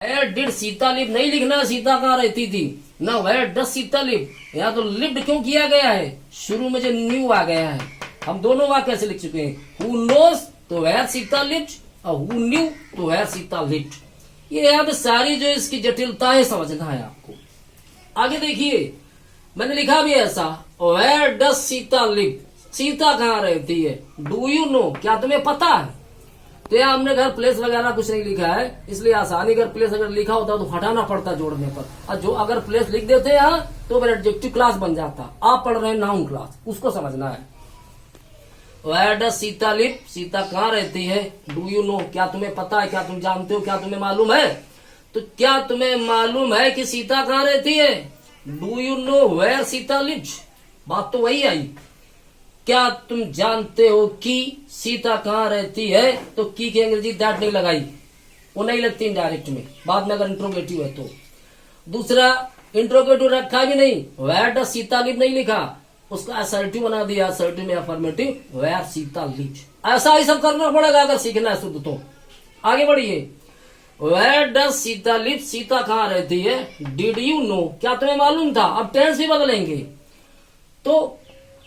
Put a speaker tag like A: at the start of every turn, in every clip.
A: Where did Sita live नहीं लिखना, सीता कहाँ रहती थी ना। वेयर डज सीता लिव, यहाँ तो लिव्ड क्यों किया गया है, शुरू में जो न्यू आ गया है। हम दोनों वाक्य कैसे लिख चुके हैं, हु नोज तो वेयर सीता लिव्ड और हु न्यू तो वेयर सीता लिव्ड। ये अब सारी जो इसकी जटिलता है समझना है आपको। आगे देखिए मैंने लिखा भी ऐसा, where does Sita live, Sita कहाँ रहती है। डू यू नो, क्या तुम्हें पता है। तो यहाँ हमने घर प्लेस वगैरह कुछ नहीं लिखा है, इसलिए आसानी घर प्लेस अगर लिखा होता तो हटाना पड़ता जोड़ने पर। और जो अगर प्लेस लिख देते यहाँ तो फिर एडजेक्टिव क्लास बन जाता। आप पढ़ रहे हैं नाउन क्लास, उसको समझना है। Where does Sita live, Sita कहाँ रहती है। डू यू नो, क्या तुम्हें पता है, क्या तुम जानते हो, क्या तुम्हें मालूम है। तो क्या तुम्हें मालूम है कि सीता कहाँ रहती है। Do you know where Sita lives, बात तो वही आई। क्या तुम जानते हो कि सीता कहाँ रहती है, तो की अंग्रेजी दैट नहीं लगाई, वो नहीं लगती इनडायरेक्ट में, बाद में अगर इंट्रोगेटिव है तो। दूसरा इंट्रोगेटिव रखा भी नहीं, वेयर डज सीता लिव नहीं लिखा, उसका असर्टिव बना दिया, असर्टिव में अफर्मेटिव, वेयर सीता लिव्स। ऐसा ही सब करना पड़ेगा अगर सीखना है शुद्ध तो। आगे बढ़िए, where does Sita live, Sita कहाँ रहती है। डिड यू नो, क्या तुम्हें मालूम था। अब टेंस भी बदलेंगे तो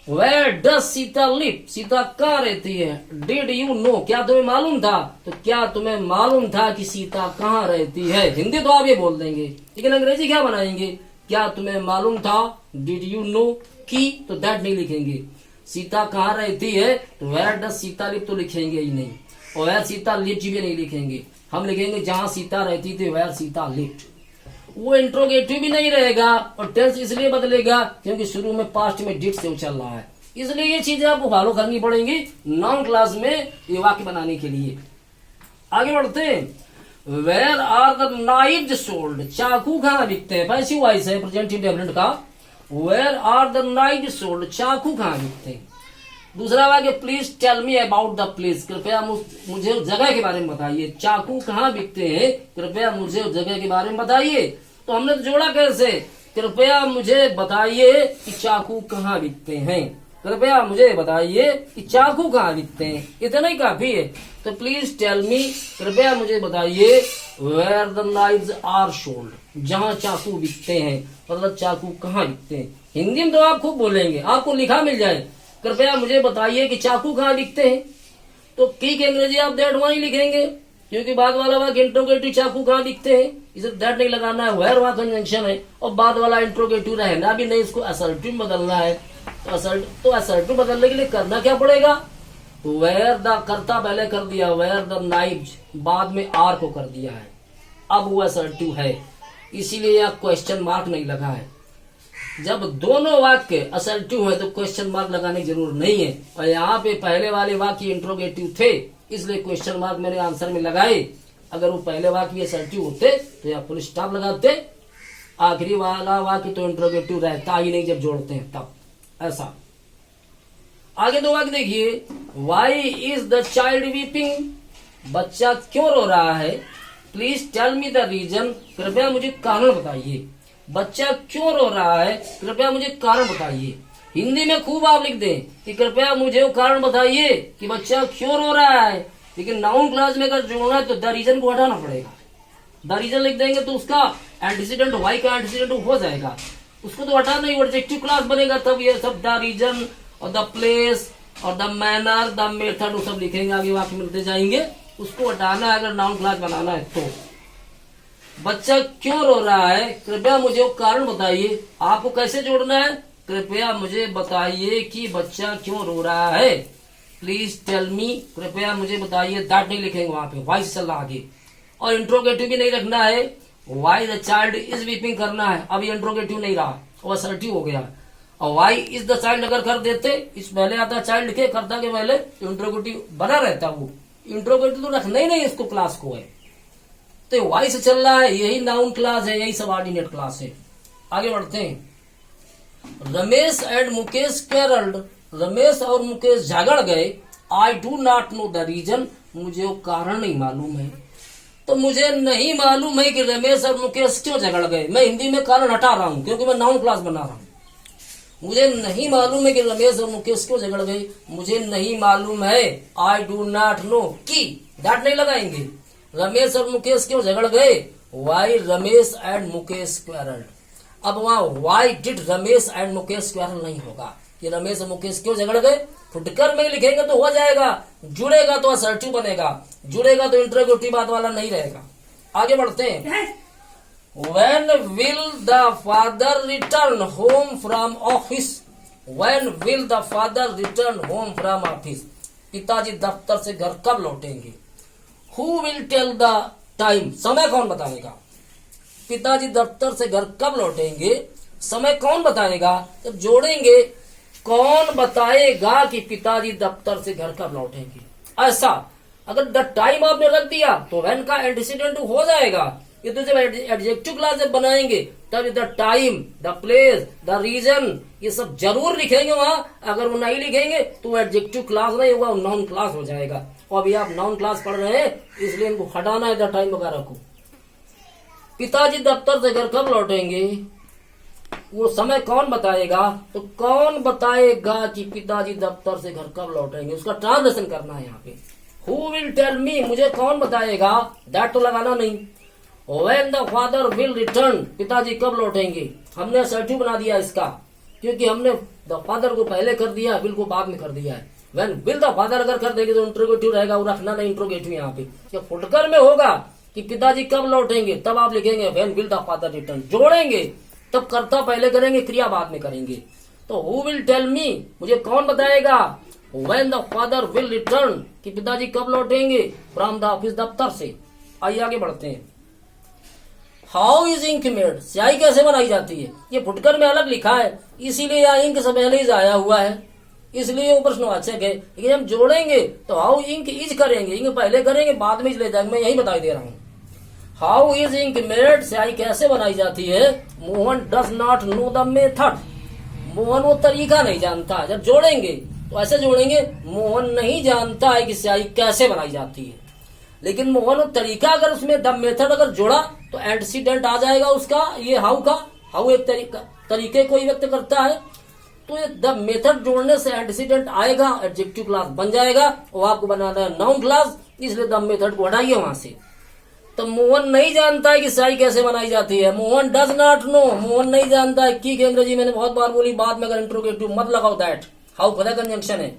A: where does Sita live, Sita कहाँ रहती है। डिड यू नो, क्या तुम्हें मालूम था, तो क्या तुम्हें मालूम था कि सीता कहाँ रहती है। हिंदी तो आप ये बोल देंगे, लेकिन अंग्रेजी क्या बनाएंगे, क्या तुम्हें मालूम था। डिड यू नो की, तो दैट नहीं लिखेंगे। सीता कहाँ रहती है तो वेयर डज सीता लिव तो लिखेंगे ही नहीं, और वेयर सीता लिव्ड भी नहीं लिखेंगे। हम लिखेंगे जहां सीता रहती थी वेयर सीता लिव्ड। वो इंट्रोगेटिव भी नहीं रहेगा, और टेंस इसलिए बदलेगा क्योंकि शुरू में पास्ट में डिड से चल रहा है। इसलिए ये चीजें आपको फॉलो करनी पड़ेंगी नाउन क्लास में ये वाक्य बनाने के लिए। आगे बढ़ते हैं। Where are the knives sold, चाकू कहाँ बिकते हैं। पैसिव वॉइस है प्रेजेंट इंडेफिनिट का। Where are the knives sold, चाकू कहाँ बिकते हैं। दूसरा वाक्य, please tell me about the place, कृपया मुझे उस जगह के बारे में बताइए। चाकू कहाँ बिकते हैं, कृपया मुझे उस जगह के बारे में बताइए। तो हमने तो जोड़ा कैसे, कृपया मुझे बताइए कि चाकू कहाँ बिकते हैं। कृपया मुझे बताइए कि चाकू कहाँ बिकते हैं, इतना ही काफी है। तो प्लीज टेल मी, कृपया मुझे बताइए, where the knives are sold, जहाँ चाकू बिकते हैं, मतलब चाकू कहाँ बिकते हैं। हिंदी में तो आप खूब बोलेंगे, आपको लिखा मिल जाए, कृपया मुझे बताइए कि चाकू कहाँ बिकते हैं। तो की अंग्रेजी आप दैट वहीं लिखेंगे, क्योंकि बाद वाला वाक्य इंट्रोगेटिव, चाकू कहाँ बिकते हैं, इसे दैट नहीं लगाना है, वेयर वहां कंजंक्शन है, और बाद वाला इंट्रोगेटिव रहना भी नहीं, इसको असर्टिव बदलना है। तो असर्टिव बदलने के लिए करना क्या पड़ेगा, तो वेयर द करता पहले कर दिया, वेयर द नाइव्स बाद में आर को कर दिया है, अब वो असर्टिव है, इसीलिए यहाँ क्वेश्चन मार्क नहीं लगा है। जब दोनों वाक्य असर्टिव है तो क्वेश्चन मार्क लगाने की जरूरत नहीं है, और यहाँ पे पहले वाले वाक्य इंट्रोगेटिव थे इसलिए क्वेश्चन मार्क मैंने आंसर में लगाए। अगर वो पहले वाक्य असर्टिव होते तो यहाँ फुल स्टॉप लगाते, आखिरी वाला वाक्य तो इंट्रोगेटिव रहता ही नहीं जब जोड़ते हैं तब। ऐसा आगे दो वाक्य देखिए, why is the child weeping, बच्चा क्यों रो रहा है। Please tell me the reason, कृपया मुझे कारण बताइए। बच्चा क्यों रो रहा है, कृपया मुझे कारण बताइए। हिंदी में खूब आप लिख दें कि कृपया मुझे वो कारण बताइए कि बच्चा क्यों रो रहा है, लेकिन नाउन क्लास में अगर जोड़ना है तो द रीजन को हटाना पड़ेगा। द रीजन लिख देंगे तो उसका एंटीसीडेंट वाई का एंटीसीडेंट हो जाएगा, उसको तो हटाना ही, एडजेक्टिव क्लास बनेगा तब ये सब द रीजन और द प्लेस और द मैनर द मेथड वो सब लिखेंगे, आगे वाक्य मिलते जाएंगे। उसको हटाना है अगर नाउन क्लास बनाना है तो। बच्चा क्यों रो रहा है, कृपया मुझे वो कारण बताइए। आपको कैसे जोड़ना है, कृपया मुझे बताइए कि बच्चा क्यों रो रहा है। प्लीज टेल मी, कृपया मुझे बताइए, दैट नहीं लिखेंगे वहां पे, वाई से चलना आगे। और इंट्रोगेटिव भी नहीं रखना है, why the child is weeping करना है, अब ये इंट्रोगेटिव नहीं रहा, वो असर्टिव हो गया। और वाई इज द चाइल्ड अगर कर देते, इस पहले आता चाइल्ड के करता के पहले, तो इंट्रोगेटिव बना रहता। वो इंट्रोगेटिव तो रखना ही नहीं इसको, क्लास को है, तो वाई से चल रहा है, यही नाउन क्लास है, यही सबऑर्डिनेट क्लास है। आगे बढ़ते हैं। रमेश एंड मुकेश कैरल्ड, रमेश और मुकेश झगड़ गए। I do not know the reason, मुझे वो कारण नहीं मालूम है। तो मुझे नहीं मालूम है कि रमेश और मुकेश क्यों झगड़ गए। मैं हिंदी में कारण हटा रहा हूं क्योंकि मैं नाउन क्लास बना रहा हूं। मुझे नहीं मालूम है कि रमेश और मुकेश क्यों झगड़ गए, मुझे नहीं मालूम है। आई डू नॉट नो की दैट नहीं लगाएंगे। रमेश और मुकेश क्यों झगड़ गए, वाई रमेश एंड मुकेश क्वेरल्ड। अब वहां why did Ramesh and Mukesh quarrel नहीं होगा, कि रमेश और मुकेश क्यों झगड़ गए। फुटकर में लिखेंगे तो हो जाएगा, जुड़ेगा तो असर्टिव बनेगा, जुड़ेगा तो इंटरोगेटिव बात वाला नहीं रहेगा। आगे बढ़ते हैं। When will the father return home from office? When will the father return home from office? पिताजी दफ्तर से घर कब लौटेंगे। Who will tell the time? समय कौन बताएगा। पिताजी दफ्तर से घर कब लौटेंगे, समय कौन बताएगा। जब जोड़ेंगे कौन बताएगा कि पिताजी दफ्तर से घर कब लौटेंगे। ऐसा अगर द टाइम आपने रख दिया तो व्हेन का एंटीसीडेंट हो जाएगा। ये तो जब एडजेक्टिव क्लास जब बनाएंगे तब the time, the place, the reason ये सब जरूर लिखेंगे वहां। अगर वो नहीं लिखेंगे तो एडजेक्टिव क्लास नहीं होगा, नाउन क्लास हो जाएगा। और अभी आप नाउन क्लास पढ़ रहे हैं इसलिए इनको हटाना है द टाइम वगैरह को। पिताजी दफ्तर से घर कब लौटेंगे, वो समय कौन बताएगा। तो कौन बताएगा कि पिताजी दफ्तर से घर कब लौटेंगे, उसका ट्रांसलेशन करना है यहाँ पे। हु विल टेल मी, मुझे कौन बताएगा, दैट तो लगाना नहीं। When the father will return, पिताजी कब लौटेंगे। हमने असर्टिव बना दिया इसका, क्योंकि हमने द फादर को पहले कर दिया, विल को बाद में कर दिया है। व्हेन विल द फादर अगर कर देंगे तो इंट्रोगेटिव रहेगा, वो रखना नहीं इंट्रोगेटिव यहाँ पे। फुटकर में होगा कि पिताजी कब लौटेंगे, तब आप लिखेंगे when will the father return. जोड़ेंगे तब कर्ता पहले करेंगे, क्रिया बाद में करेंगे। तो हु विल टेल मी, मुझे कौन बताएगा। When the father will return, कि पिताजी कब लौटेंगे फ्रॉम द ऑफिस, दफ्तर से। आइए आगे बढ़ते हैं। हाउ इज इंक मेड, स्याही कैसे बनाई जाती है। ये फुटकर में अलग लिखा है इसीलिए यहाँ इंक से पहले ही आया हुआ है, इसलिए वो प्रश्नवाचक है। लेकिन हम जोड़ेंगे तो हाउ इंक इज करेंगे, इंक पहले करेंगे बाद में इज ले जाएंगे। मैं यही बताई दे रहा हूँ। हाउ इज इंक मेड, स्याही कैसे बनाई जाती है। Mohan does not know the method, Mohan वो तरीका नहीं जानता। जब जोड़ेंगे तो ऐसे जोड़ेंगे, मोहन नहीं जानता है कि स्याही कैसे बनाई जाती है। लेकिन मोहन वो तरीका, अगर उसमें द मेथड अगर जोड़ा तो एंटीसीडेंट आ जाएगा उसका। ये हाउ का, हाउ एक तरीके को ही व्यक्त करता है, तो ये द मेथड जोड़ने से एंटीसीडेंट आएगा, एडजेक्टिव क्लास बन जाएगा। और आपको बनाना है नाउन क्लास, इसलिए द मेथड को हटाइए वहां से। तो मोहन नहीं जानता है कि स्याही कैसे बनाई जाती है। Mohan does not know, Mohan नहीं जानता है। की अंग्रेजी मैंने बहुत बार बोली, बाद में अगर इंट्रोगेटिव मत लगाओ दैट। हाउ खुदा कंजंक्शन है।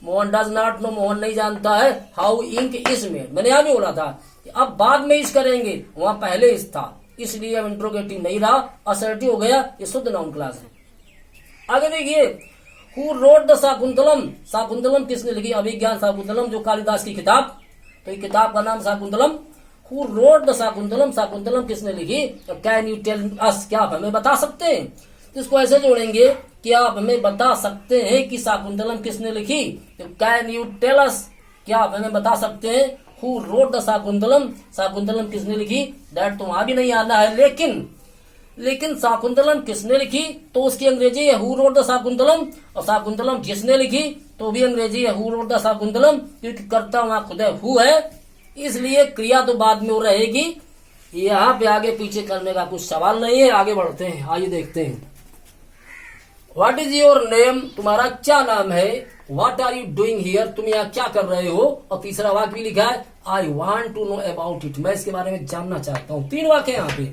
A: Mohan does not know, Mohan नहीं जानता है हाउ इंक इज मेड। मैंने यहां भी बोला था कि अब बाद में इस करेंगे, वहां पहले इस था, इसलिए अब इंट्रोगेटिव नहीं रहा, असर्टिव हो गया। ये शुद्ध नाउन क्लास है। आगे देखिए, who wrote the Shakuntalam, Shakuntalam किसने लिखी। अभिज्ञान शाकुंतलम जो कालिदास की किताब, तो ये किताब का नाम Shakuntalam. Who wrote the Shakuntalam, Shakuntalam किसने लिखी। कैन यू टेल अस, क्या आप हमें बता सकते हैं। तो इसको ऐसे जोड़ेंगे कि आप हमें बता सकते हैं कि शाकुंतलम किसने लिखी। तो कैन यू टेल अस, क्या आप हमें बता सकते हैं। Who wrote the Shakuntalam, Shakuntalam किसने लिखी। दैट तो वहां भी नहीं आना है। लेकिन शाकुंतलम किसने लिखी तो उसकी अंग्रेजी है हु रोट द शाकुंतलम। और शाकुंतलम जिसने लिखी तो भी अंग्रेजी है हु रोट द शाकुंतलम, क्योंकि कर्ता वहां खुद है, हु है, इसलिए क्रिया तो बाद में रहेगी। यहाँ पे आगे पीछे करने का कुछ सवाल नहीं है। आगे बढ़ते हैं, आइए देखते हैं। व्हाट इज योर नेम, तुम्हारा क्या नाम है। What are you doing here, तुम यहाँ क्या कर रहे हो। और तीसरा वाक्य भी लिखा है I want to know about it, मैं इसके बारे में जानना चाहता हूँ। 3 वाक्य यहाँ पे।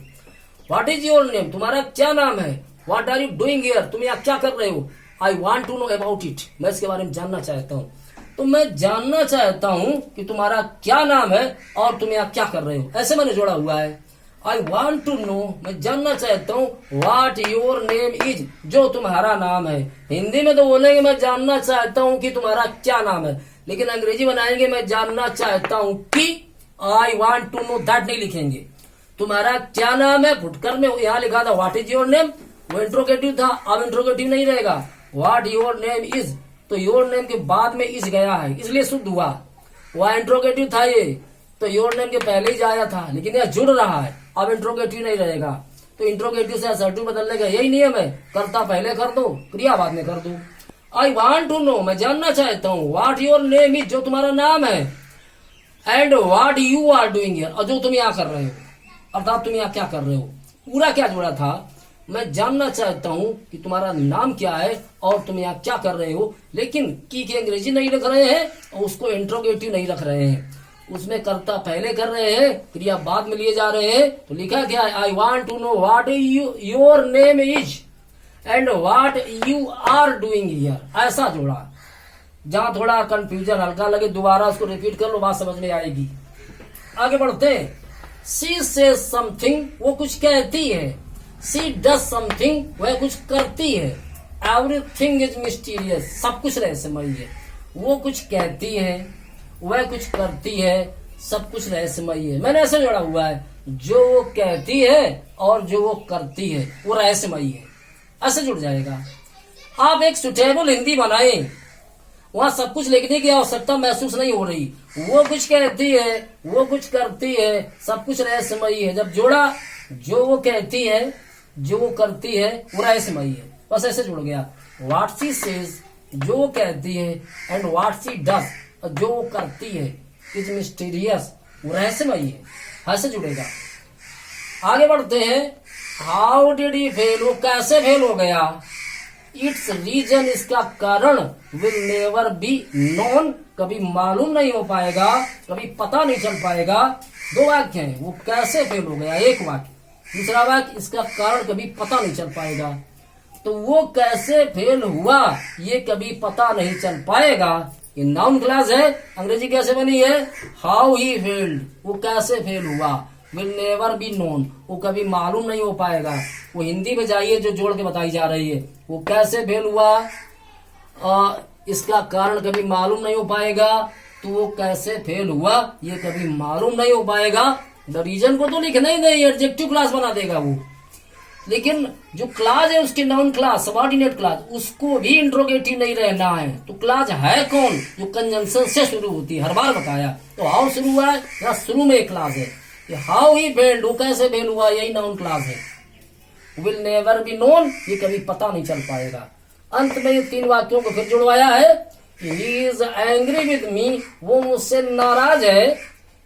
A: व्हाट इज योर नेम, तुम्हारा क्या नाम है। What are you doing here, तुम यहाँ क्या कर रहे हो। I want to know about it, मैं इसके बारे में जानना चाहता हूँ। तो मैं जानना चाहता हूँ कि तुम्हारा क्या नाम है और तुम यहाँ क्या कर रहे हो, ऐसे मैंने जोड़ा हुआ है। आई वॉन्ट टू नो, मैं जानना चाहता हूँ। व्हाट योर नेम इज, जो तुम्हारा नाम है। हिंदी में तो बोलेंगे मैं जानना चाहता हूँ कि तुम्हारा क्या नाम है, लेकिन अंग्रेजी बनाएंगे मैं जानना चाहता हूँ कि। I want to know that नहीं लिखेंगे। तुम्हारा क्या नाम है, फुटकर में यहाँ लिखा था व्हाट इज योर नेम, वो इंट्रोगेटिव था, अब इंट्रोगेटिव नहीं रहेगा। व्हाट योर नेम इज, तो योर नेम के बाद में इज गया है, इसलिए शुद्ध हुआ। वह इंट्रोगेटिव था ये, तो योर नेम के पहले ही जाया था, लेकिन यह जुड़ रहा है, अब इंट्रोगेटिव नहीं रहेगा। तो इंट्रोगेटिव से असर्टिव बदलने का यही नियम है, कर्ता पहले कर दो, क्रिया बाद में कर दो। आई वॉन्ट टू नो, मैं जानना चाहता हूँ। व्हाट योर नेम इज, जो तुम्हारा नाम है। And what you are doing here, और जो तुम यहाँ कर रहे हो, अर्थात तुम यहाँ क्या कर रहे हो। पूरा क्या जोड़ा था, मैं जानना चाहता हूँ कि तुम्हारा नाम क्या है और तुम यहाँ क्या कर रहे हो। लेकिन की अंग्रेजी नहीं लिख रहे हैं और उसको इंट्रोगेटिव नहीं रख रहे हैं, उसमें कर्ता पहले कर रहे हैं, क्रिया बाद में लिए जा रहे हैं। तो लिखा क्या है, I want to know what your name is and what you are doing here, ऐसा जोड़ा। जहां थोड़ा कंफ्यूजन हल्का लगे दोबारा उसको रिपीट कर लो, बात समझ में आएगी। आगे बढ़ते हैं। शी सेज समथिंग, वो कुछ कहती है। शी डज समथिंग, वह कुछ करती है। एवरीथिंग इज मिस्टीरियस, सब कुछ रहस्यमय है। वो कुछ कहती है, वह कुछ करती है, सब कुछ रहस्यमय है। मैंने ऐसे जोड़ा हुआ है, जो वो कहती है और जो वो करती है वो रहस्यमय है, ऐसे जुड़ जाएगा। आप एक सुटेबल हिंदी बनाएं, वहां सब कुछ लिखने की आवश्यकता महसूस नहीं हो रही। वो कुछ कहती है, वो कुछ करती है, सब कुछ रहस्यमय है। जब जोड़ा, जो वो कहती है, जो वो करती है वो रहस्यमय है, बस ऐसे जुड़ गया। व्हाट शी सेज, जो वो कहती है, एंड व्हाट शी डज, जो वो करती है, इज मिस्टीरियस, वो रहस्यमय है, ऐसे जुड़ेगा। आगे बढ़ते हैं। हाउ डिड ही फेल, वो कैसे फेल हो गया। इट्स रीजन, इसका कारण, विल नेवर बी नोन, कभी मालूम नहीं हो पाएगा, कभी पता नहीं चल पाएगा। दो वाक्य हैं, वो कैसे फेल हो गया एक वाक्य, दूसरा वाक्य इसका कारण कभी पता नहीं चल पाएगा। तो वो कैसे फेल हुआ ये कभी पता नहीं चल पाएगा, ये नाउन क्लास है। अंग्रेजी कैसे बनी है, हाउ ही फेल्ड, वो कैसे फेल हुआ। विल नेवर बी नोन, वो कभी मालूम नहीं हो पाएगा। वो हिंदी में जाइए जो जोड़ के बताई जा रही है, वो कैसे फेल हुआ, इसका कारण कभी मालूम नहीं हो पाएगा। तो वो कैसे फेल हुआ ये कभी मालूम नहीं हो पाएगा। द रीजन को तो लिखना ही नहीं, एडजेक्टिव क्लास बना देगा वो। लेकिन जो क्लास है उसकी नाउन क्लास, सबऑर्डिनेट क्लास, उसको भी इंट्रोगेटिव नहीं रहना है। तो क्लास है कौन, जो कंजंक्शन से शुरू होती है, हर बार बताया। तो हाउ शुरू हुआ है, या शुरू में एक क्लास है। हाउ ही फेल्ड, वो कैसे फेल हुआ, यही नाउन क्लास है। विल नेवर बी नोन, ये कभी पता नहीं चल पाएगा। अंत में ये तीन वाक्यों को फिर जुड़वाया है। ही इज एंग्री विद मी, वो मुझसे नाराज है।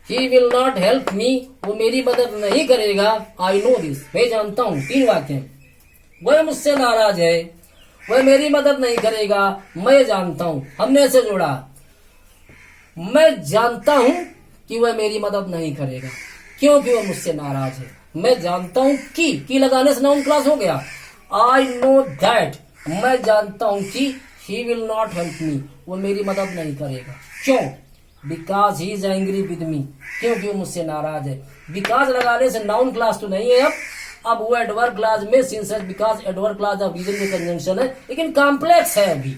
A: ही विल नॉट हेल्प मी, वो मेरी मदद नहीं करेगा। आई नो दिस, मैं जानता हूँ। तीन वाक्य, वह मुझसे नाराज है, वह मेरी मदद नहीं करेगा, मैं जानता हूँ। हमने ऐसे जोड़ा, मैं जानता हूँ कि वह मेरी मदद नहीं करेगा, क्योंकि वह मुझसे नाराज है। मैं जानता हूँ कि लगाने से नाउन क्लास हो गया। आई नो दैट, मैं जानता हूँ कि ही विल नॉट हेल्प मी, वो मेरी मदद नहीं करेगा। क्यों, because he is angry with मी, क्योंकि वो मुझसे नाराज है। बिकॉज लगाने से नाउन क्लास तो नहीं है। अब वो एडवर्ब क्लास में since because adverb class of reason में कंजंक्शन है, लेकिन कॉम्प्लेक्स है। अभी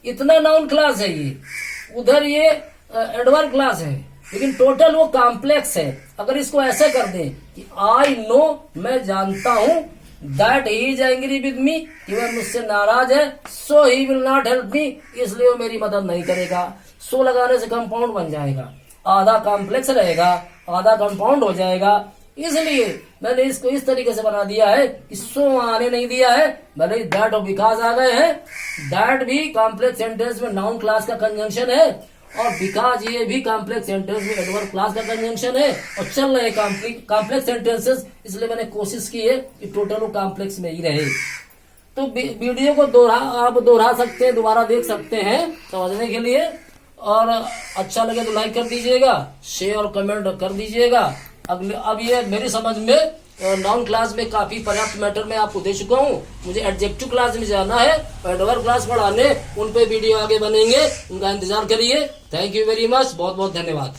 A: इतना नाउन क्लास है ये, उधर ये एडवर्ब क्लास है, लेकिन टोटल वो कॉम्प्लेक्स है। अगर इसको ऐसे कर दें कि आई नो, मैं जानता हूं, that he is angry with me, कि वह मुझसे नाराज है, so he will not help me, इसलिए वो मेरी मदद नहीं करेगा। सो लगाने से कंपाउंड बन जाएगा, आधा कॉम्प्लेक्स रहेगा, आधा कंपाउंड हो जाएगा। इसलिए मैंने इसको इस तरीके से बना दिया है कि सो आने नहीं दिया है, भले दैट और बिकॉज आ गए हैं। दैट भी कॉम्प्लेक्स सेंटेंस में नाउन क्लास का कंजंक्शन है, और बिकॉज ये भी कॉम्प्लेक्स सेंटेंस में एडवर्ब क्लास का कंजंक्शन है। और चल रहे कॉम्प्लेक्स सेंटेंसेस, इसलिए मैंने कोशिश की है कि टोटल वो कॉम्प्लेक्स में ही रहे। तो वीडियो को आप दोहरा सकते हैं, दोबारा देख सकते हैं समझने के लिए। और अच्छा लगे तो लाइक कर दीजिएगा, शेयर और कमेंट कर दीजिएगा। अब ये मेरी समझ में नाउन क्लास में काफी पर्याप्त मैटर में आपको दे चुका हूँ। मुझे एडजेक्टिव क्लास में जाना है, एडवर्ब क्लास पढ़ाने, उन पे वीडियो आगे बनेंगे, उनका इंतजार करिए। थैंक यू वेरी मच, बहुत बहुत धन्यवाद।